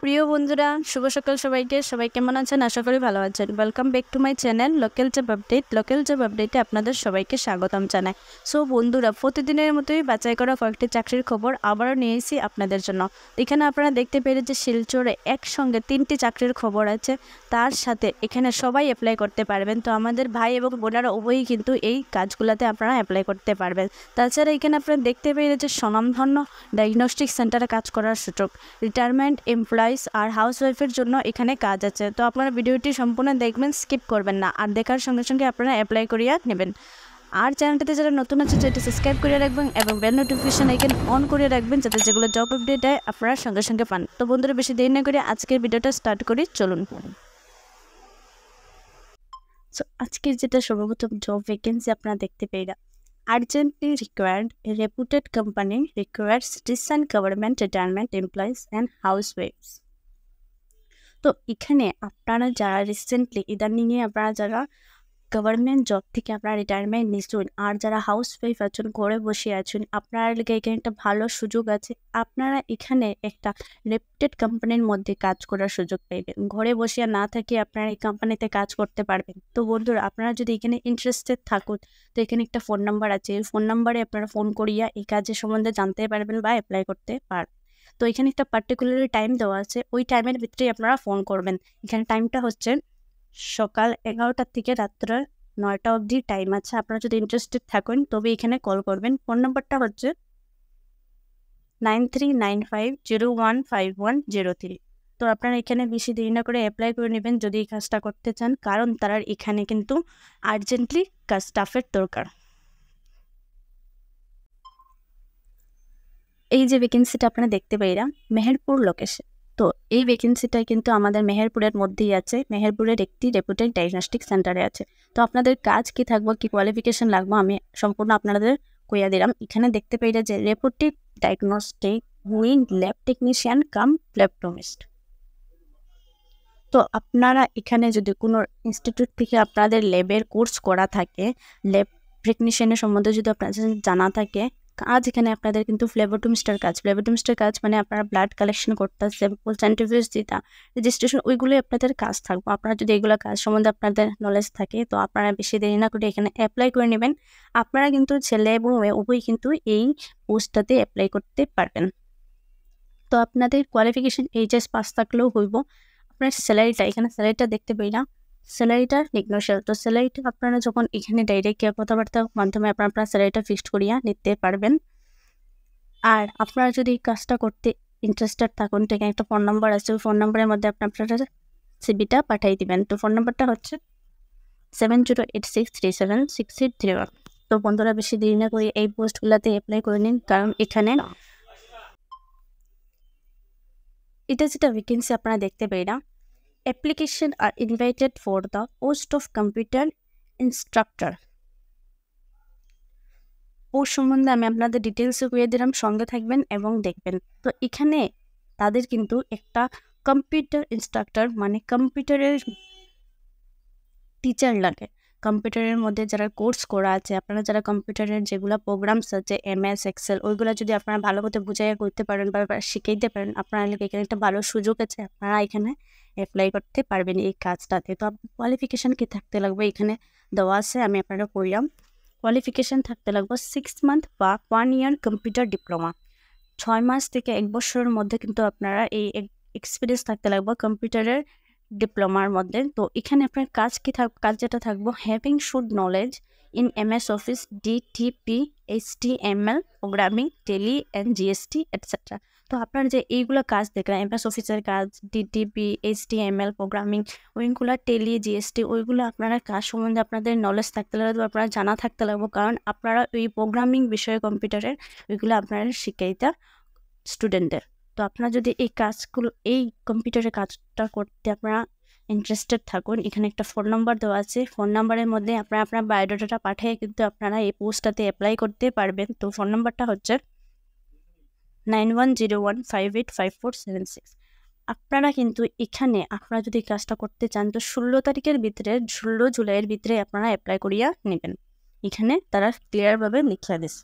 প্রিয় বন্ধুরা, শুভ সকাল সবাইকে। সবাই কেমন আছেন? আশা করি ভালো আছেন। Welcome back to my channel local job update. Local job আপডেটে আপনাদের সবাইকে স্বাগতম জানাই। সো বন্ধুরা, প্রতিদিনের মতোই বাছাই করা কয়েকটি চাকরির খবর আবারও নিয়ে এসেছি আপনাদের জন্য। এখানে আপনারা দেখতে পেরেছেন যে শিলচরে একসঙ্গে 3টি চাকরির খবর আছে। তার সাথে এখানে সবাই অ্যাপ্লাই করতে পারবেন। তো আমাদের ভাই এবং বোনেরা উভয়ই কিন্তু এই কাজগুলোতে আপনারা অ্যাপ্লাই করতে পারবেন। তাছাড়া এখানে আপনারা দেখতে পেরেছেন স্বনামধন্য ডায়াগনস্টিক সেন্টারে কাজ করার সুযোগ, রিটায়ারমেন্ট এমপ্লয়িজ আর হাউসওয়াইফের জন্য এখানে কাজ আছে। তো আপনারা ভিডিওটি সম্পূর্ণ দেখবেন, স্কিপ করবেন না, আর দেখার সঙ্গে সঙ্গে আপনারা অ্যাপ্লাই করিয়া নেবেন। আর চ্যানেলটিতে যারা নতুন আছে সেটি সাবস্ক্রাইব করে রাখবেন এবং বেল নোটিফিকেশন আইকন অন করে রাখবেন, যাতে যেগুলো জব আপডেট দেয় আপনারা সঙ্গে সঙ্গে পান। তো বন্ধুরা, বেশি দেরি না করে আজকের ভিডিওটা স্টার্ট করি, চলুন। সো আজকের যেটা সর্বপ্রথম জব ভ্যাকেন্সি আপনারা দেখতে পেয়ে, urgently required a reputed company requires recent government retirement employees and housewives. তো এখানে আপনারা যারা রিসেন্টলি ইদানিংয়ে আপনারা যারা গভর্নমেন্ট জব থেকে আপনারা রিটায়ারমেন্ট নিচ্ছেন আর যারা হাউস ওয়াইফ আছেন, ঘরে বসে আছেন, আপনারা এখানে একটা ভালো সুযোগ আছে। আপনারা এখানে একটা রেপুটেড কোম্পানির মধ্যে কাজ করার সুযোগ পাইবেন। ঘরে বসে না থেকে আপনারা এই কোম্পানিতে কাজ করতে পারবেন। তো বন্ধুরা, আপনারা যদি এখানে ইন্টারেস্টেড থাকুন, তো এখানে একটা ফোন নাম্বার আছে। এই ফোন নাম্বারে আপনারা ফোন করিয়া এই কাজের সম্বন্ধে জানতে পারবেন বা অ্যাপ্লাই করতে পারবেন। তো এখানে একটা পার্টিকুলার টাইম দেওয়া আছে, ওই টাইমের ভিতরেই আপনারা ফোন করবেন। এখানে টাইমটা হচ্ছে সকাল 11টা থেকে রাত্র 9টা অবধি টাইম আছে। আপনারা যদি ইন্টারেস্টেড থাকেন তবে এখানে কল করবেন। ফোন নাম্বারটা হচ্ছে 9395015103। তো আপনারা এখানে বেশি দেরি না করে অ্যাপ্লাই করে নেবেন যদি এই কাজটা করতে চান, কারণ তারা এখানে কিন্তু আর্জেন্টলি কাজ স্টাফের দরকার। এই যে ভ্যাকেন্সিটা আপনারা দেখতে পাইরা, মেহেরপুর লোকেশন। তো এই ভ্যাকেন্সিটা কিন্তু আমাদের মেহেরপুরের মধ্যেই আছে। মেহেরপুরের একটি রেপুটেড ডায়াগনস্টিক সেন্টারে আছে। তো আপনাদের কাজ কি থাকবো, কি কোয়ালিফিকেশন লাগবো, আমি সম্পূর্ণ আপনাদের কইয়া দিলাম। এখানে দেখতে পাইরা যে reputed diagnostic wing lab technician cum phlebotomist. তো আপনারা এখানে যদি কোনো ইনস্টিটিউট থেকে আপনাদের ল্যাবের কোর্স করা থাকে, ল্যাব টেকনিশিয়ানের সম্বন্ধে যদি আপনাদের জানা থাকে, কাজ এখানে আপনাদের কিন্তু ফ্লেবোটোমিস্টার কাজ। ফ্লেবোটোমিস্টার কাজ মানে আপনারা ব্লাড কালেকশন করতে, স্যাম্পল সেন্ট্রিফিউজ দিতা, রেজিস্ট্রেশন, ওইগুলোই আপনাদের কাজ থাকবে। আপনারা যদি এগুলো কাজ সম্বন্ধে আপনাদের নলেজ থাকে, তো আপনারা বেশি দেরি না করে এখানে অ্যাপ্লাই করে নেবেন। আপনারা কিন্তু ছেলে এবং মেয়ে উভয়ই কিন্তু এই পোস্টটাতে অ্যাপ্লাই করতে পারবেন। তো আপনাদের কোয়ালিফিকেশন এইচএস পাস থাকলেও হইব। আপনার স্যালারিটা, এখানে স্যালারিটা দেখতে পাই না, স্যালারিটা নেগোশিয়েবল। তো স্যালারিটা আপনারা যখন এখানে ডাইরেক্ট কথাবার্তার মাধ্যমে আপনারা স্যালারিটা ফিক্সড করিয়া নিতে পারবেন। আর আপনারা যদি এই কাজটা করতে ইন্টারেস্টেড থাকুন, তো এখানে একটা ফোন নাম্বার আছে। ওই ফোন নাম্বারের মধ্যে আপনারা সিবিটা পাঠিয়ে দিবেন। তো ফোন নাম্বারটা হচ্ছে 7086376831। তো বন্ধুরা, বেশি দেরি না করে এই পোস্টগুলোতে অ্যাপ্লাই করে নিন, কারণ এখানে এটা যেটা ভ্যাকেন্সি আপনারা দেখতে পাই না, application are invited for the post of computer instructor. Post সম্বন্ধে আমি আপনাদের ডিটেলসে কইয়ে দিলাম, সঙ্গে থাকবেন এবং দেখবেন। তো এখানে তাদের কিন্তু একটা কম্পিউটার ইনস্ট্রাক্টর মানে কম্পিউটারের টিচার লাগে। কম্পিউটারের মধ্যে যারা কোর্স করা আছে, আপনারা যারা কম্পিউটারের যেগুলো প্রোগ্রামস আছে, MS এক্সেল, ওইগুলো যদি আপনারা ভালো মতো বুঝাইয়া করতে পারেন বা শিখাইতে পারেন, আপনারা এখানে একটা ভালো সুযোগ আছে। আপনারা এখানে অ্যাপ্লাই করতে পারবেন এই কাজটাতে। তো আপনার কোয়ালিফিকেশান কি থাকতে লাগবে এখানে দেওয়া আছে, আমি আপনারা পড়লাম। কোয়ালিফিকেশান থাকতে লাগবে 6 মান্থ বা 1 ইয়ার কম্পিউটার ডিপ্লোমা। 6 মাস থেকে 1 বছরের মধ্যে কিন্তু আপনারা এই এক্সপিরিয়েন্স থাকতে লাগবে কম্পিউটারের ডিপ্লোমার মধ্যে। তো এখানে আপনার কাজ কি কাজ যেটা থাকবো, having should knowledge in MS office, DTP, HTML, programming, Tally and GST etcetera. তো আপনার যে এইগুলো কাজ দেখলেন, MS অফিসের কাজ, DTP, HTML, প্রোগ্রামিং, ওইগুলো টেলি, GST, ওইগুলো আপনারা কাজ সম্বন্ধে আপনাদের নলেজ থাকতে লাগবে, আপনারা জানা থাকতে লাগবে, কারণ আপনারা ওই প্রোগ্রামিং বিষয়ে কম্পিউটারের ওইগুলো আপনারা শিখাইতে স্টুডেন্টদের। তো আপনারা যদি এই কাজগুলো, এই কম্পিউটারের কাজটা করতে আপনারা ইন্টারেস্টেড থাকুন, এখানে একটা ফোন নাম্বার দেওয়া আছে। ফোন নাম্বারের মধ্যে আপনারা আপনার বায়োডাটাটা পাঠিয়ে কিন্তু আপনারা এই পোস্টটাতে অ্যাপ্লাই করতে পারবেন। তো ফোন নাম্বারটা হচ্ছে 9101585476। আপনারা কিন্তু এখানে আপনারা যদি কাজটা করতে চান, তো 16 তারিখের ভিতরে, 16 জুলাইয়ের ভিতরে আপনারা অ্যাপ্লাই করিয়া নেবেন। এখানে তারা ক্লিয়ারভাবে লিখিয়ে দিচ্ছে।